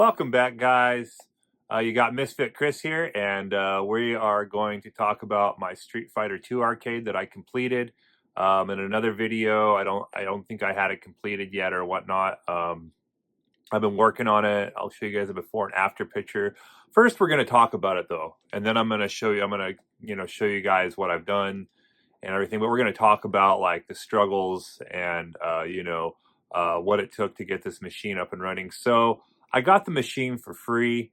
Welcome back, guys. You got Misfit Chris here, and we are going to talk about my Street Fighter 2 arcade that I completed. In another video, I don't think I had it completed yet or whatnot. I've been working on it. I'll show you guys a before and after picture. First, we're going to talk about it though, and then I'm going to show you guys what I've done and everything. But we're going to talk about like the struggles and what it took to get this machine up and running. So I got the machine for free,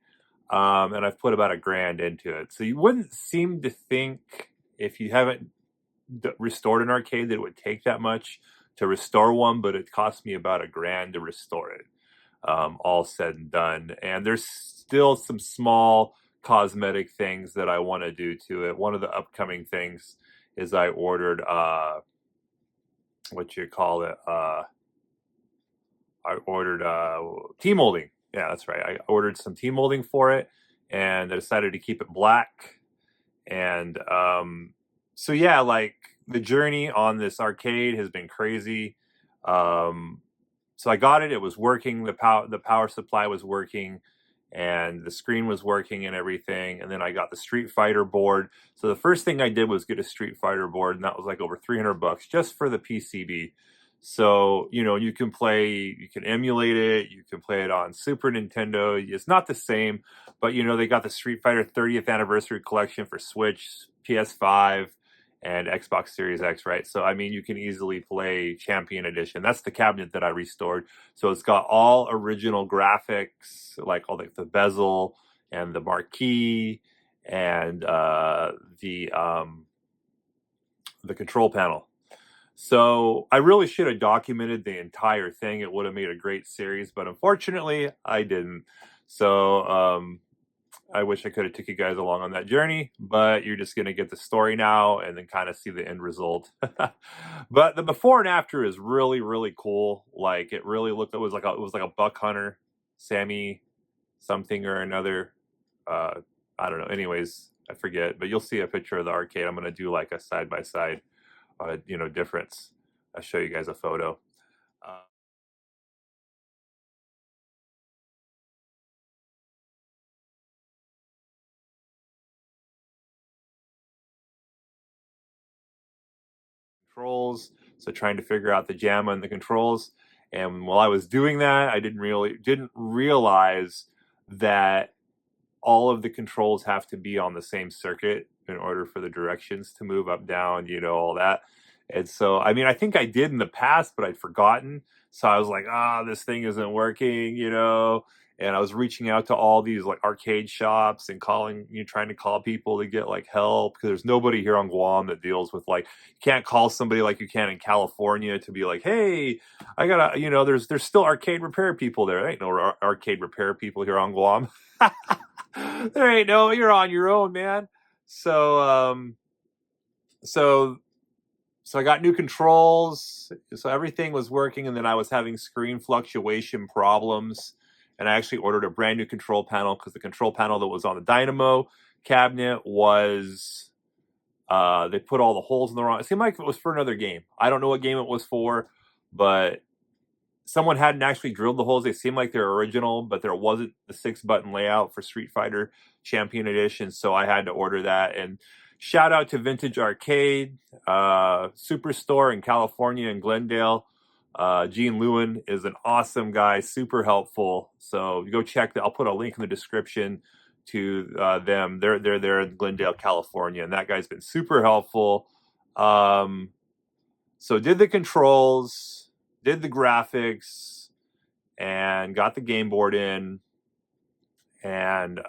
and I've put about $1,000 into it. So you wouldn't seem to think, if you haven't restored an arcade, that it would take that much to restore one, but it cost me about $1,000 to restore it, all said and done. And there's still some small cosmetic things that I want to do to it. One of the upcoming things is I ordered I ordered T-molding. Yeah, that's right. I ordered some T-molding for it, and I decided to keep it black. And so yeah, like the journey on this arcade has been crazy. So I got it. It was working. The power supply was working, and the screen was working and everything. And then I got the Street Fighter board. So the first thing I did was get a Street Fighter board, and that was like over $300 just for the PCB. So, you can emulate it. You can play it on Super Nintendo. It's not the same, but they got the Street Fighter 30th anniversary collection for Switch, PS5, and Xbox Series X, right? So, I mean, you can easily play Champion Edition. That's the cabinet that I restored. So it's got all original graphics, like all the bezel and the marquee and the control panel. So I really should have documented the entire thing. It would have made a great series, but unfortunately I didn't. So I wish I could have took you guys along on that journey, but you're just going to get the story now and then kind of see the end result. But the before and after is really, really cool. Like it really looked, it was like a Buck Hunter, Sammy something or another. I don't know. Anyways, I forget, but you'll see a picture of the arcade. I'm going to do like a side-by-side difference. I'll show you guys a photo. Controls, so trying to figure out the JAMA and the controls. And while I was doing that, I didn't realize that all of the controls have to be on the same circuit in order for the directions to move up, down, all that. And so, I mean, I think I did in the past, but I'd forgotten. So I was like, this thing isn't working, and I was reaching out to all these like arcade shops and trying to call people to get like help, because there's nobody here on Guam that deals with like, you can't call somebody like you can in California to be like, hey, I gotta, there's still arcade repair people there. There ain't no arcade repair people here on Guam. There ain't no, you're on your own, man. So I got new controls, so everything was working, and then I was having screen fluctuation problems, and I actually ordered a brand new control panel, because the control panel that was on the Dynamo cabinet was, they put all the holes in the wrong, it seemed like it was for another game. I don't know what game it was for, but someone hadn't actually drilled the holes. They seemed like they're original, but there wasn't the 6-button layout for Street Fighter Champion Edition, so I had to order that. And shout out to Vintage Arcade Superstore in California in Glendale. Gene Lewin is an awesome guy, super helpful. So go check that. I'll put a link in the description to them. They're there in Glendale, California, and that guy's been super helpful. So did the controls, did the graphics, and got the game board in, and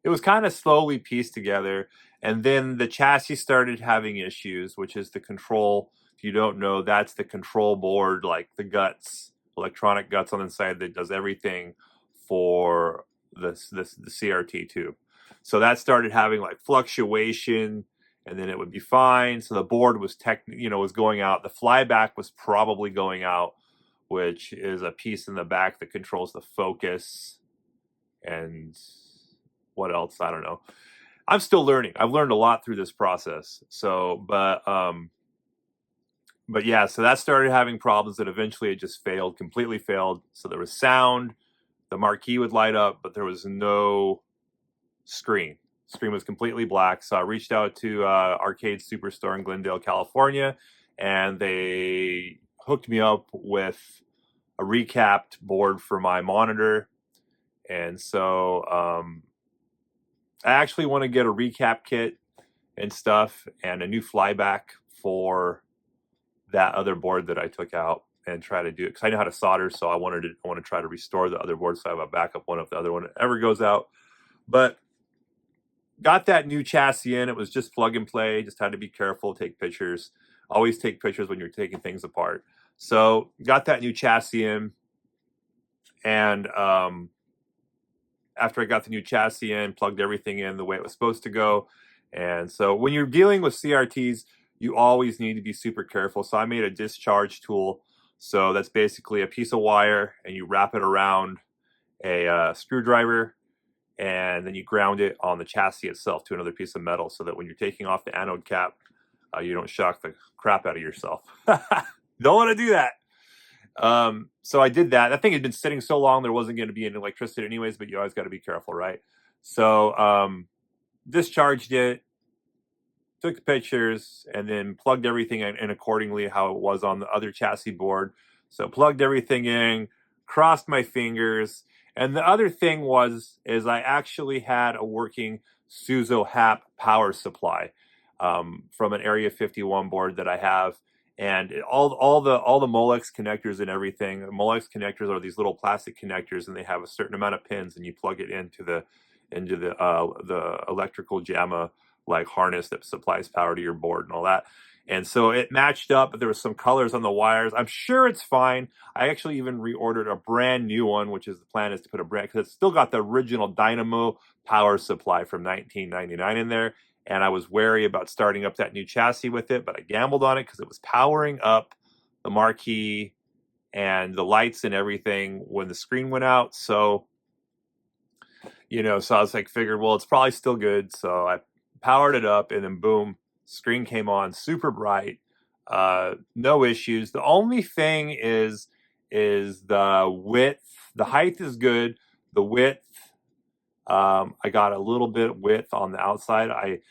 it was kind of slowly pieced together. And then the chassis started having issues, which is the control. If you don't know, that's the control board, like the guts, electronic guts on the inside that does everything for the CRT2. So that started having like fluctuation, and then it would be fine. So the board was was going out. The flyback was probably going out, which is a piece in the back that controls the focus and what else, I don't know. I'm still learning. I've learned a lot through this process. So, but yeah, so that started having problems, and eventually it just failed, completely failed. So there was sound, the marquee would light up, but there was no screen. Screen was completely black. So I reached out to Arcade Superstore in Glendale, California, and they hooked me up with a recapped board for my monitor. And so I actually want to get a recap kit and stuff and a new flyback for that other board that I took out and try to do it, because I know how to solder. So I want to try to restore the other board so I have a backup one if the other one ever goes out. But got that new chassis in. It was just plug and play. Just had to be careful, take pictures. Always take pictures when you're taking things apart. So got that new chassis in, and after I got the new chassis in, plugged everything in the way it was supposed to go. And so when you're dealing with CRTs, you always need to be super careful. So I made a discharge tool. So that's basically a piece of wire, and you wrap it around a screwdriver, and then you ground it on the chassis itself to another piece of metal, so that when you're taking off the anode cap, you don't shock the crap out of yourself. Don't want to do that. So I did that. That thing had been sitting so long there wasn't going to be any electricity anyways, but you always got to be careful, right? So discharged it, took the pictures, and then plugged everything in accordingly how it was on the other chassis board. So plugged everything in, crossed my fingers. And the other thing is I actually had a working Suzo HAP power supply from an Area 51 board that I have. And all the Molex connectors and everything. Molex connectors are these little plastic connectors, and they have a certain amount of pins, and you plug it into the electrical JAMA like harness that supplies power to your board and all that. And so it matched up, but there was some colors on the wires. I'm sure it's fine. I actually even reordered a brand new one, which is the plan is to put a brand, because it's still got the original Dynamo power supply from 1999 in there. And I was wary about starting up that new chassis with it, but I gambled on it because it was powering up the marquee and the lights and everything when the screen went out. So, so I was like, figured, well, it's probably still good. So I powered it up, and then boom, screen came on, super bright, no issues. The only thing is the width. The height is good. The width, I got a little bit width on the outside. I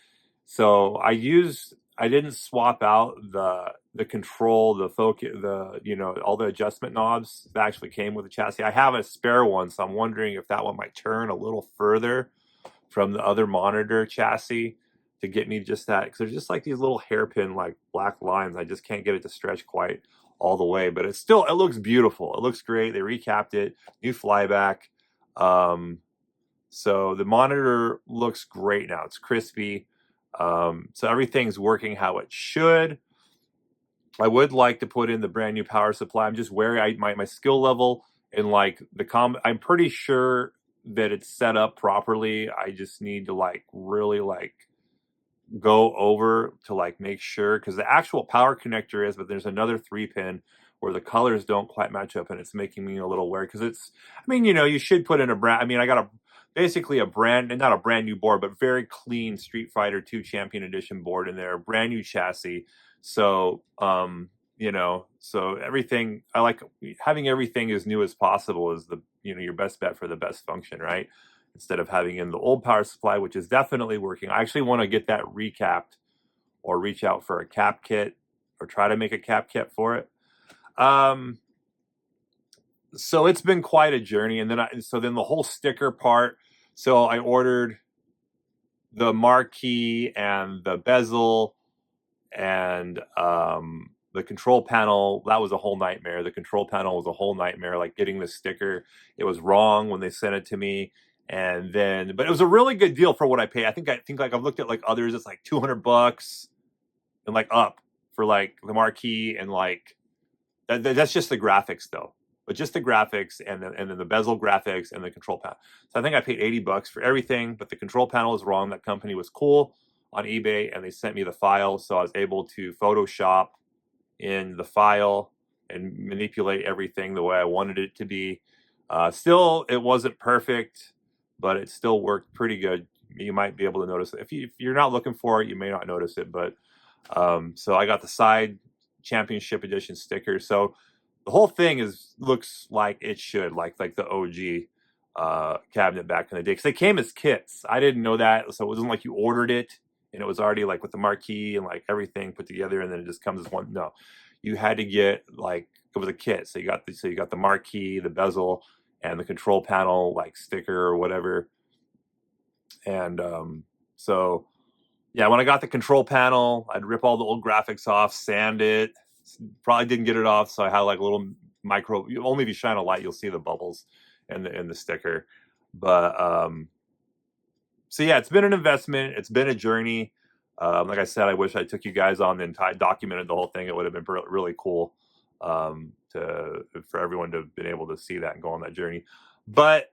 didn't swap out the control, the focus, all the adjustment knobs that actually came with the chassis. I have a spare one, so I'm wondering if that one might turn a little further from the other monitor chassis to get me just that, because there's just like these little hairpin like black lines. I just can't get it to stretch quite all the way, but it looks beautiful. It looks great. They recapped it, new flyback. So the monitor looks great now. It's crispy. So everything's working how it should. I would like to put in the brand new power supply. I'm just wary. My skill level in like I'm pretty sure that it's set up properly. I just need to really go over to make sure, because the actual power connector is, but there's another 3-pin where the colors don't quite match up, and it's making me a little wary, because you should put in a brand. I got basically not a brand new board, but very clean Street Fighter 2 Champion Edition board in there, brand new chassis. So, so everything, I like having everything as new as possible is your best bet for the best function, right? Instead of having in the old power supply, which is definitely working. I actually want to get that recapped, or reach out for a cap kit, or try to make a cap kit for it. So it's been quite a journey. And then then the whole sticker part. So I ordered the marquee and the bezel and the control panel. That was a whole nightmare. The control panel was a whole nightmare. Like getting the sticker, it was wrong when they sent it to me. And then, but it was a really good deal for what I paid. I think I've looked at others. It's like $200 and up for the marquee, and that's just the graphics though. But just the graphics, and then the bezel graphics and the control panel. So I think I paid $80 for everything, but the control panel was wrong. That company was cool on eBay, and they sent me the file, so I was able to Photoshop in the file and manipulate everything the way I wanted it to be. Still, it wasn't perfect, but it still worked pretty good. You might be able to notice it. If you're not looking for it, you may not notice it. But so I got the side Championship Edition sticker. So the whole thing looks like it should, like the OG. cabinet back in the day, because they came as kits. I didn't know that, so it wasn't like you ordered it and it was already like with the marquee and like everything put together, and then it just comes as one. No, you had to get like, it was a kit. So you got the marquee, the bezel, and the control panel like sticker or whatever. And so yeah, when I got the control panel, I'd rip all the old graphics off, sand it. Probably didn't get it off, so I had like a little micro. Only if you shine a light, you'll see the bubbles in the sticker. But so yeah, it's been an investment. It's been a journey. Like I said, I wish I took you guys on the entire, documented the whole thing. It would have been really cool for everyone to have been able to see that and go on that journey. But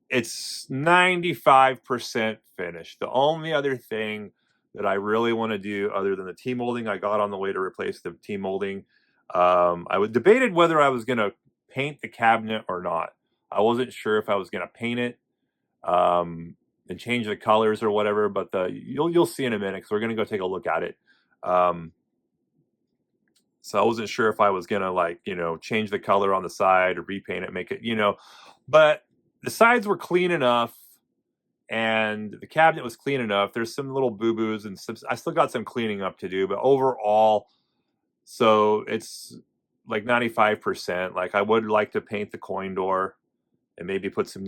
it's 95% finished. The only other thing that I really want to do, other than the T-molding, I got on the way to replace the T-molding. I was debated whether I was going to paint the cabinet or not. I wasn't sure if I was going to paint it and change the colors or whatever, but you'll see in a minute, because we're going to go take a look at it. So I wasn't sure if I was going to, like, change the color on the side or repaint it, make it, but the sides were clean enough and the cabinet was clean enough. There's some little boo-boos and I still got some cleaning up to do, but overall, so it's like 95%. Like, I would like to paint the coin door and maybe put some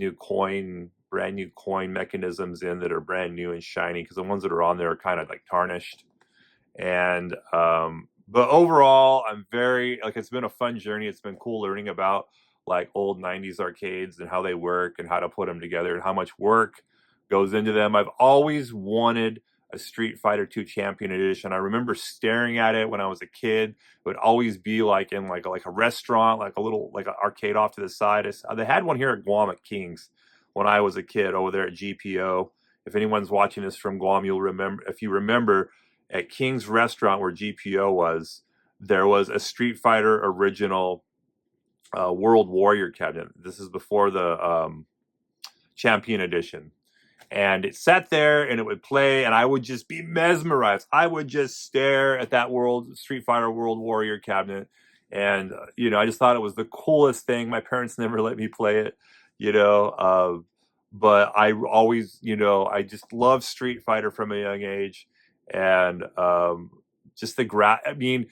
brand new coin mechanisms in that are brand new and shiny, because the ones that are on there are kind of like tarnished. And but overall, I'm it's been a fun journey. It's been cool learning about like old 90s arcades and how they work and how to put them together and how much work goes into them. I've always wanted a Street Fighter II Champion Edition. I remember staring at it when I was a kid. It would always be like in like a restaurant, like a little like an arcade off to the side. They had one here at Guam at King's when I was a kid over there at GPO. If anyone's watching this from Guam, you'll remember. If you remember, at King's restaurant where GPO was, there was a Street Fighter original World Warrior cabinet. This is before the Champion Edition. And it sat there and it would play, and I would just be mesmerized. I would just stare at that Street Fighter World Warrior cabinet. And, I just thought it was the coolest thing. My parents never let me play it, but I always, I just loved Street Fighter from a young age. And just I mean,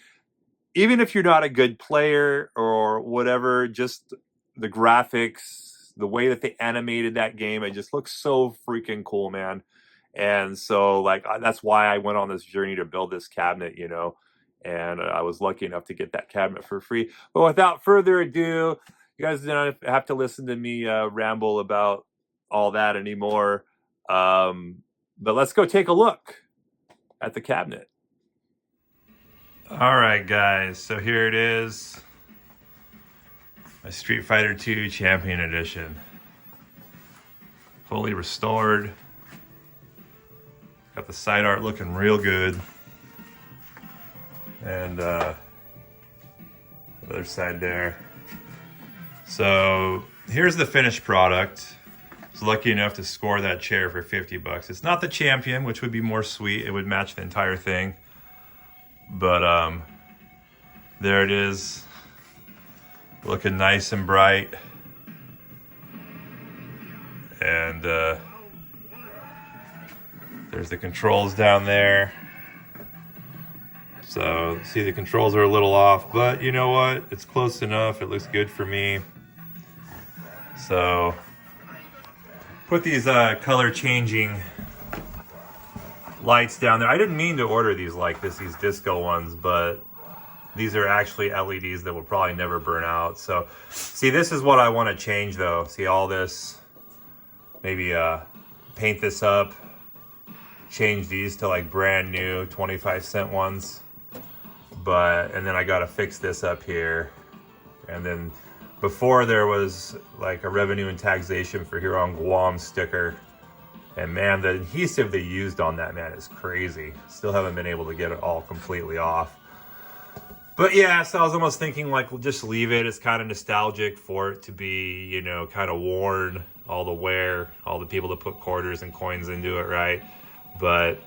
even if you're not a good player or whatever, just the graphics, the way that they animated that game, it just looks so freaking cool, man. And so, like, that's why I went on this journey to build this cabinet, and I was lucky enough to get that cabinet for free. But without further ado, you guys don't have to listen to me ramble about all that anymore. But let's go take a look at the cabinet. All right, guys, so here it is, my Street Fighter II Champion Edition, fully restored. Got the side art looking real good, and the other side there. So here's the finished product. I was lucky enough to score that chair for $50. It's not the Champion, which would be more sweet. It would match the entire thing. But there it is, looking nice and bright. And there's the controls down there. So see, the controls are a little off, but you know what? It's close enough. It looks good for me. So put these color changing lights down there. I didn't mean to order these like this, these disco ones, but these are actually LEDs that will probably never burn out. So see, this is what I want to change though. See all this, maybe paint this up, change these to like brand new 25-cent ones. And then I got to fix this up here. And then before there was like a revenue and taxation for here on Guam sticker. And man, the adhesive they used on that, man, is crazy. Still haven't been able to get it all completely off. But yeah, so I was almost thinking like, we'll just leave it. It's kind of nostalgic for it to be, kind of worn, all the wear, all the people that put quarters and coins into it, right? But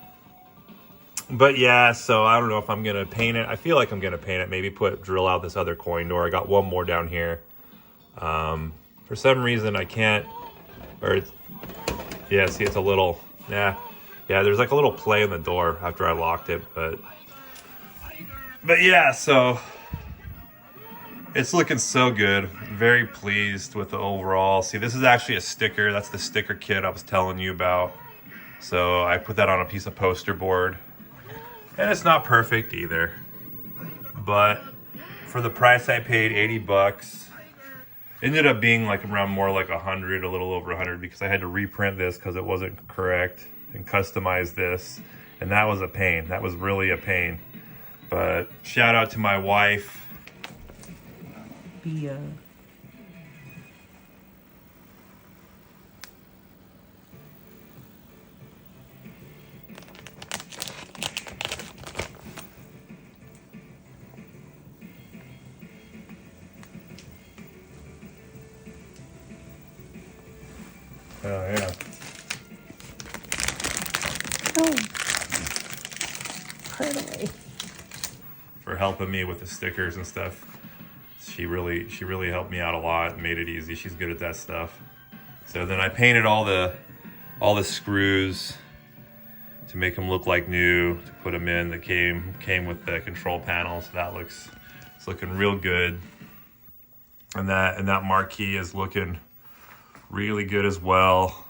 yeah, so I don't know if I'm going to paint it. I feel like I'm going to paint it. Maybe drill out this other coin door. I got one more down here. For some reason, I can't Or it's, yeah, see, it's a little, yeah, there's like a little play in the door after I locked it, but yeah, so it's looking so good. Very pleased with the overall. See, this is actually a sticker. That's the sticker kit I was telling you about. So I put that on a piece of poster board, and it's not perfect either, but for the price I paid, 80 bucks, ended up being like around more like 100, a little over 100, because I had to reprint this because it wasn't correct and customize this, and that was a pain. That was really a pain. But shout out to my wife. Oh, yeah. Oh, right away. For helping me with the stickers and stuff. She really helped me out a lot and made it easy. She's good at that stuff. So then I painted all the screws to make them look like new, to put them in that came with the control panel. So that it's looking real good. And that marquee is looking really good as well.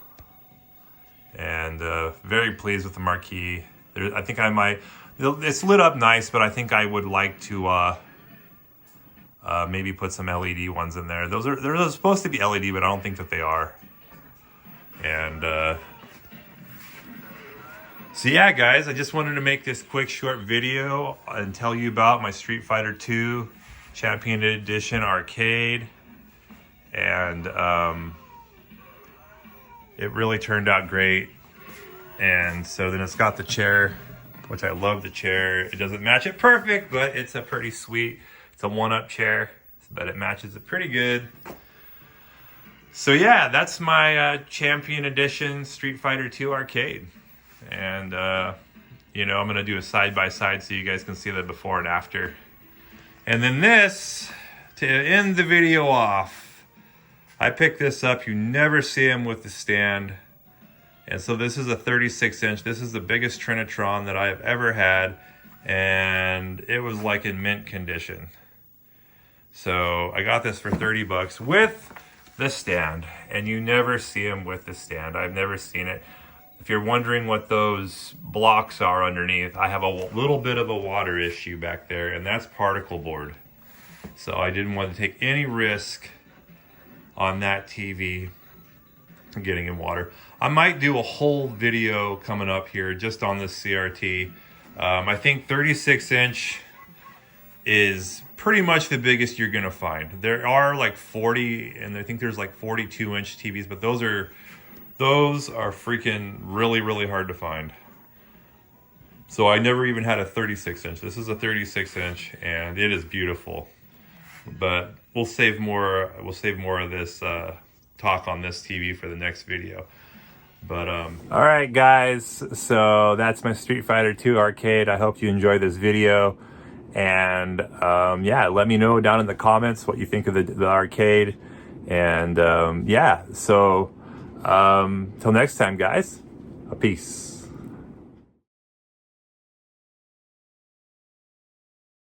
And very pleased with the marquee. I think I might, it's lit up nice, but I think I would like to maybe put some LED ones in there. They're supposed to be LED, but I don't think that they are. And so yeah, guys, I just wanted to make this quick short video and tell you about my Street Fighter 2 Champion Edition arcade. And it really turned out great. And so then it's got the chair, which I love the chair. It doesn't match it perfect, but it's a pretty sweet, it's a one-up chair, but it matches it pretty good. So yeah, that's my Champion Edition Street Fighter 2 arcade. And you know, I'm gonna do a side-by-side so you guys can see the before and after. And then this, to end the video off, I picked this up. You never see them with the stand. And so this is a 36-inch. This is the biggest Trinitron that I have ever had. And it was like in mint condition. So I got this for 30 bucks with the stand. And you never see them with the stand. I've never seen it. If you're wondering what those blocks are underneath, I have a little bit of a water issue back there. And that's particle board. So I didn't want to take any risk on that TV getting in water. I might do a whole video coming up here just on this CRT. I think 36-inch is pretty much the biggest you're gonna find. There are like 40, and I think there's like 42-inch TVs, but those are freaking really hard to find. So I never even had a 36-inch. This is a 36-inch, and it is beautiful. But we'll save more of this talk on this TV for the next video. But all right, guys, so that's my Street Fighter 2 arcade. I hope you enjoyed this video, and yeah, let me know down in the comments what you think of the arcade. And yeah, so till next time, guys, peace.